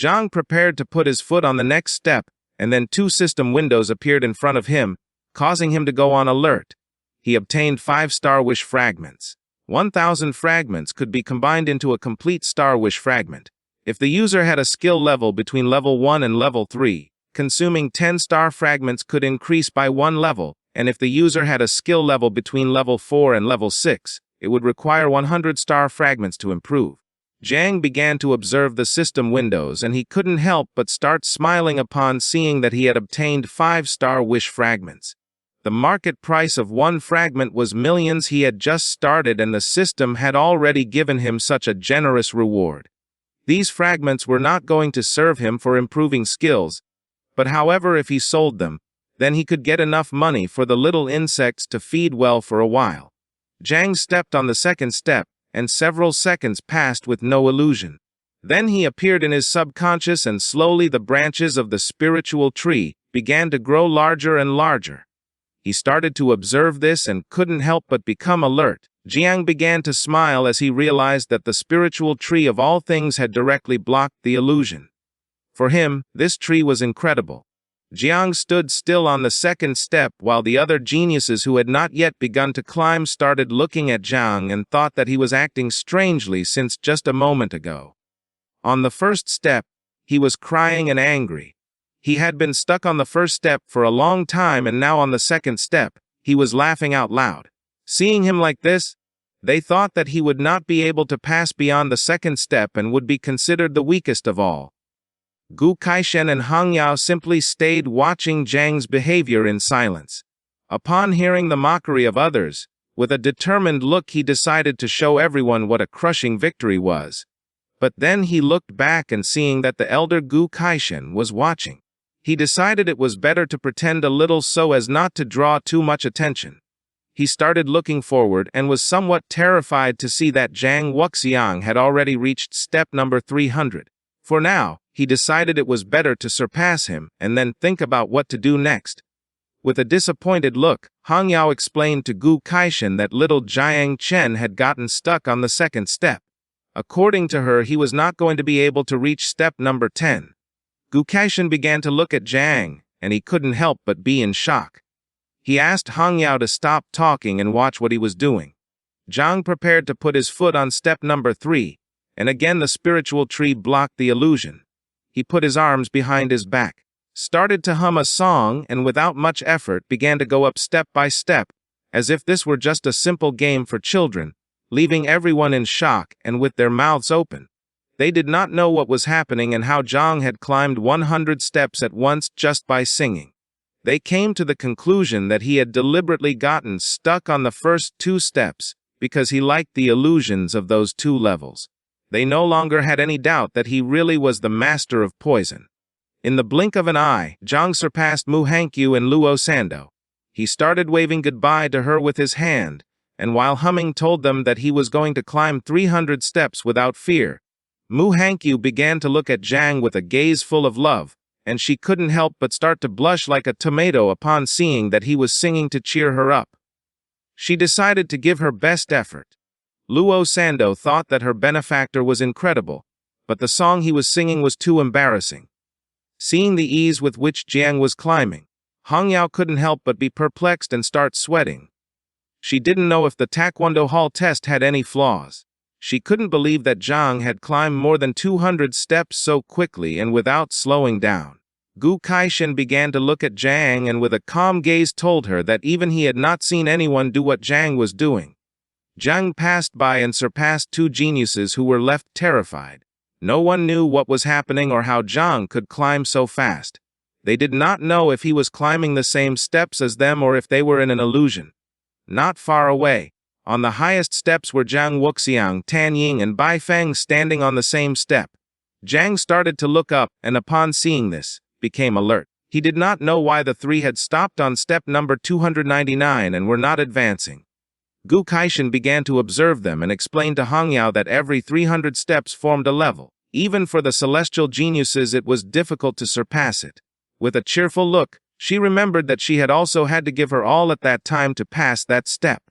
Zhang prepared to put his foot on the next step, and then 2 system windows appeared in front of him, causing him to go on alert. He obtained 5 Star Wish fragments. 1,000 fragments could be combined into a complete Star Wish fragment. If the user had a skill level between level 1 and level 3, consuming 10 star fragments could increase by 1 level, and if the user had a skill level between level 4 and level 6, it would require 100 star fragments to improve. Zhang began to observe the system windows, and he couldn't help but start smiling upon seeing that he had obtained 5 Star Wish fragments. The market price of 1 fragment was millions. He had just started and the system had already given him such a generous reward. These fragments were not going to serve him for improving skills, but however if he sold them, then he could get enough money for the little insects to feed well for a while. Zhang stepped on the second step, and several seconds passed with no illusion. Then he appeared in his subconscious, and slowly the branches of the spiritual tree began to grow larger and larger. He started to observe this and couldn't help but become alert. Jiang began to smile as he realized that the spiritual tree of all things had directly blocked the illusion. For him, this tree was incredible. Jiang stood still on the second step while the other geniuses who had not yet begun to climb started looking at Jiang and thought that he was acting strangely since just a moment ago. On the first step, he was crying and angry. He had been stuck on the first step for a long time, and now on the second step, he was laughing out loud. Seeing him like this, they thought that he would not be able to pass beyond the second step and would be considered the weakest of all. Gu Kaishen and Hang Yao simply stayed watching Zhang's behavior in silence. Upon hearing the mockery of others, with a determined look he decided to show everyone what a crushing victory was. But then he looked back, and seeing that the elder Gu Kaishen was watching, he decided it was better to pretend a little so as not to draw too much attention. He started looking forward and was somewhat terrified to see that Zhang Wuxiang had already reached step number 300. For now, he decided it was better to surpass him and then think about what to do next. With a disappointed look, Hang Yao explained to Gu Kaishen that little Jiang Chen had gotten stuck on the second step. According to her, he was not going to be able to reach step number 10. Gu Kaishen began to look at Zhang, and he couldn't help but be in shock. He asked Hang Yao to stop talking and watch what he was doing. Zhang prepared to put his foot on step number 3, and again the spiritual tree blocked the illusion. He put his arms behind his back, started to hum a song, and without much effort began to go up step by step, as if this were just a simple game for children, leaving everyone in shock and with their mouths open. They did not know what was happening and how Zhang had climbed 100 steps at once just by singing. They came to the conclusion that he had deliberately gotten stuck on the first 2 steps because he liked the illusions of those 2 levels. They no longer had any doubt that he really was the master of poison. In the blink of an eye, Zhang surpassed Mu Hankyu and Luo Sando. He started waving goodbye to her with his hand, and while humming told them that he was going to climb 300 steps without fear. Mu Hankyu began to look at Zhang with a gaze full of love, and she couldn't help but start to blush like a tomato upon seeing that he was singing to cheer her up. She decided to give her best effort. Luo Sando thought that her benefactor was incredible, but the song he was singing was too embarrassing. Seeing the ease with which Jiang was climbing, Hang Yao couldn't help but be perplexed and start sweating. She didn't know if the Taekwondo Hall test had any flaws. She couldn't believe that Zhang had climbed more than 200 steps so quickly and without slowing down. Gu Kaishen began to look at Zhang and with a calm gaze told her that even he had not seen anyone do what Zhang was doing. Zhang passed by and surpassed 2 geniuses who were left terrified. No one knew what was happening or how Zhang could climb so fast. They did not know if he was climbing the same steps as them or if they were in an illusion. Not far away, on the highest steps were Zhang Wuxiang, Tan Ying, and Bai Feng standing on the same step. Zhang started to look up and upon seeing this, became alert. He did not know why the 3 had stopped on step number 299 and were not advancing. Gu Kaishen began to observe them and explained to Hang Yao that every 300 steps formed a level. Even for the celestial geniuses it was difficult to surpass it. With a cheerful look, she remembered that she had also had to give her all at that time to pass that step.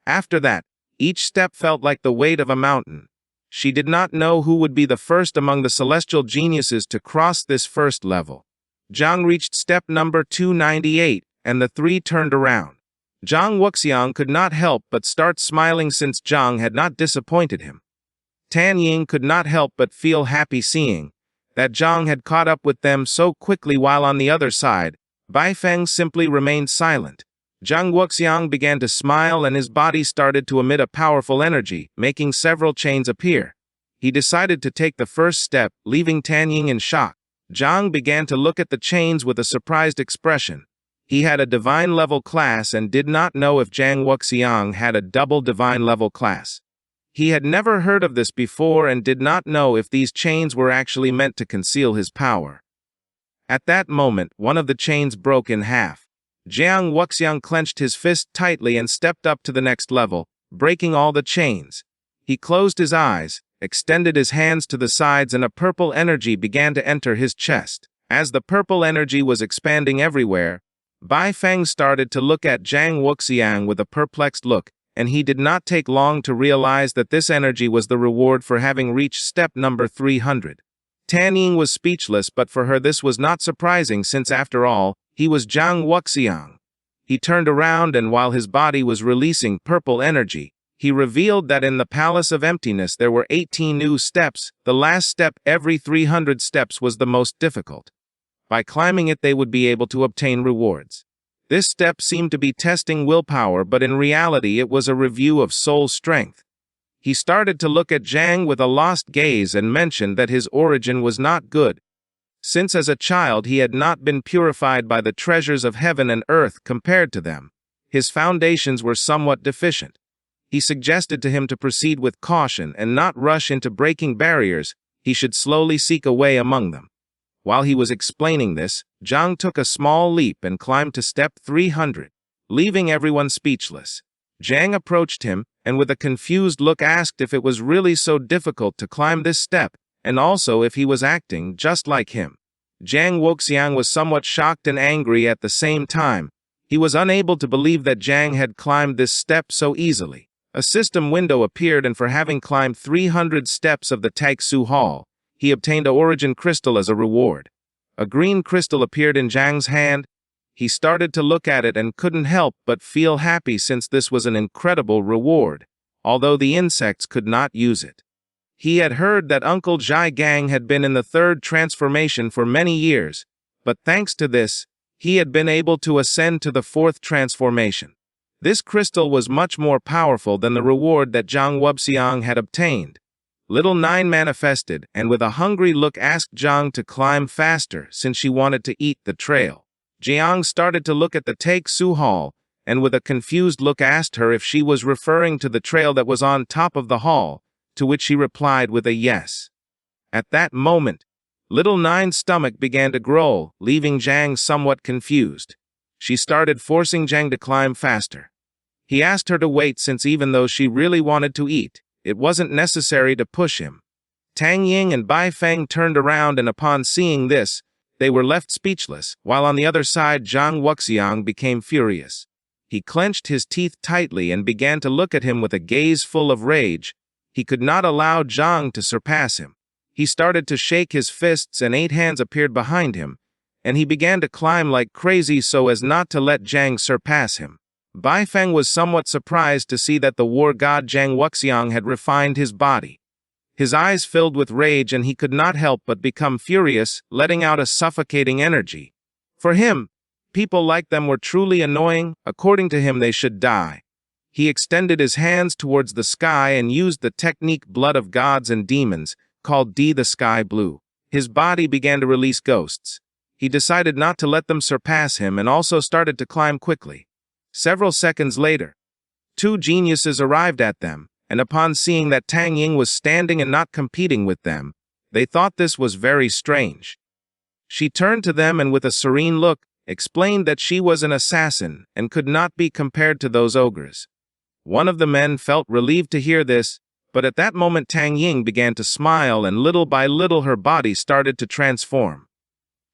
After that, each step felt like the weight of a mountain. She did not know who would be the first among the celestial geniuses to cross this first level. Zhang reached step number 298, and the three turned around. Zhang Wuxiang could not help but start smiling since Zhang had not disappointed him. Tan Ying could not help but feel happy seeing that Zhang had caught up with them so quickly, while on the other side, Bai Feng simply remained silent. Zhang Wuxiang began to smile and his body started to emit a powerful energy, making several chains appear. He decided to take the first step, leaving Tan Ying in shock. Zhang began to look at the chains with a surprised expression. He had a divine level class and did not know if Zhang Wuxiang had a double divine level class. He had never heard of this before and did not know if these chains were actually meant to conceal his power. At that moment, one of the chains broke in half. Zhang Wuxiang clenched his fist tightly and stepped up to the next level, breaking all the chains. He closed his eyes, extended his hands to the sides, and a purple energy began to enter his chest. As the purple energy was expanding everywhere, Bai Feng started to look at Zhang Wuxiang with a perplexed look, and he did not take long to realize that this energy was the reward for having reached step number 300. Tan Ying was speechless, but for her this was not surprising since, after all, he was Zhang Wuxiang. He turned around, and while his body was releasing purple energy, he revealed that in the Palace of Emptiness there were 18 new steps. The last step every 300 steps was the most difficult. By climbing it they would be able to obtain rewards. This step seemed to be testing willpower, but in reality it was a review of soul strength. He started to look at Zhang with a lost gaze and mentioned that his origin was not good, since as a child he had not been purified by the treasures of heaven and earth compared to them. His foundations were somewhat deficient. He suggested to him to proceed with caution and not rush into breaking barriers. He should slowly seek a way among them. While he was explaining this, Zhang took a small leap and climbed to step 300, leaving everyone speechless. Zhang approached him, and with a confused look asked if it was really so difficult to climb this step, and also if he was acting just like him. Zhang Wuxiang was somewhat shocked and angry at the same time. He was unable to believe that Zhang had climbed this step so easily. A system window appeared, and for having climbed 300 steps of the Taixu Hall, he obtained an origin crystal as a reward. A green crystal appeared in Zhang's hand. He started to look at it and couldn't help but feel happy since this was an incredible reward, although the insects could not use it. He had heard that Uncle Zhai Gang had been in the third transformation for many years, but thanks to this, he had been able to ascend to the fourth transformation. This crystal was much more powerful than the reward that Zhang Wuxiang had obtained. Little Nine manifested, and with a hungry look asked Zhang to climb faster since she wanted to eat the trail. Jiang started to look at the Taixu Hall, and with a confused look asked her if she was referring to the trail that was on top of the hall, to which she replied with a yes. At that moment, Little Nine's stomach began to growl, leaving Zhang somewhat confused. She started forcing Zhang to climb faster. He asked her to wait since even though she really wanted to eat, it wasn't necessary to push him. Tang Ying and Bai Feng turned around, and upon seeing this, they were left speechless, while on the other side Zhang Wuxiang became furious. He clenched his teeth tightly and began to look at him with a gaze full of rage. He could not allow Zhang to surpass him. He started to shake his fists, and 8 hands appeared behind him, and he began to climb like crazy so as not to let Zhang surpass him. Bai Feng was somewhat surprised to see that the war god Zhang Wuxiang had refined his body. His eyes filled with rage, and he could not help but become furious, letting out a suffocating energy. For him, people like them were truly annoying. According to him, they should die. He extended his hands towards the sky and used the technique Blood of Gods and Demons, called D the Sky Blue. His body began to release ghosts. He decided not to let them surpass him and also started to climb quickly. Several seconds later, 2 geniuses arrived at them, and upon seeing that Tang Ying was standing and not competing with them, they thought this was very strange. She turned to them and with a serene look, explained that she was an assassin and could not be compared to those ogres. One of the men felt relieved to hear this, but at that moment Tang Ying began to smile, and little by little her body started to transform.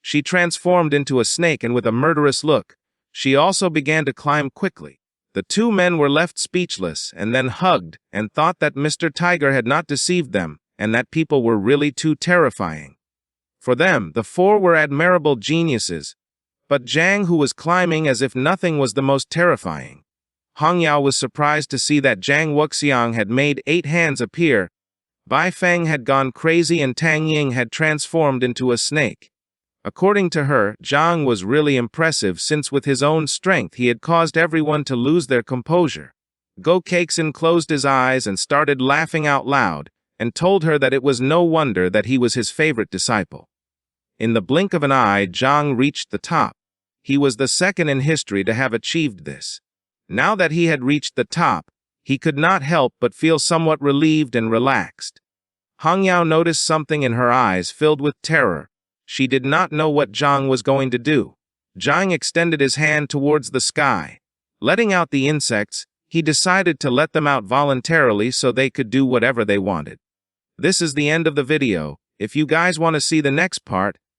She transformed into a snake, and with a murderous look, she also began to climb quickly. The two men were left speechless and then hugged and thought that Mr. Tiger had not deceived them and that people were really too terrifying. For them, the four were admirable geniuses, but Zhang, who was climbing as if nothing, was the most terrifying. Hong Yao was surprised to see that Zhang Wuxiang had made 8 hands appear. Bai Feng had gone crazy and Tang Ying had transformed into a snake. According to her, Zhang was really impressive since with his own strength he had caused everyone to lose their composure. Go Keixin closed his eyes and started laughing out loud, and told her that it was no wonder that he was his favorite disciple. In the blink of an eye, Zhang reached the top. He was the second in history to have achieved this. Now that he had reached the top, he could not help but feel somewhat relieved and relaxed. Hong Yao noticed something in her eyes filled with terror. She did not know what Zhang was going to do. Zhang extended his hand towards the sky. Letting out the insects, he decided to let them out voluntarily so they could do whatever they wanted. This is the end of the video. If you guys want to see the next part,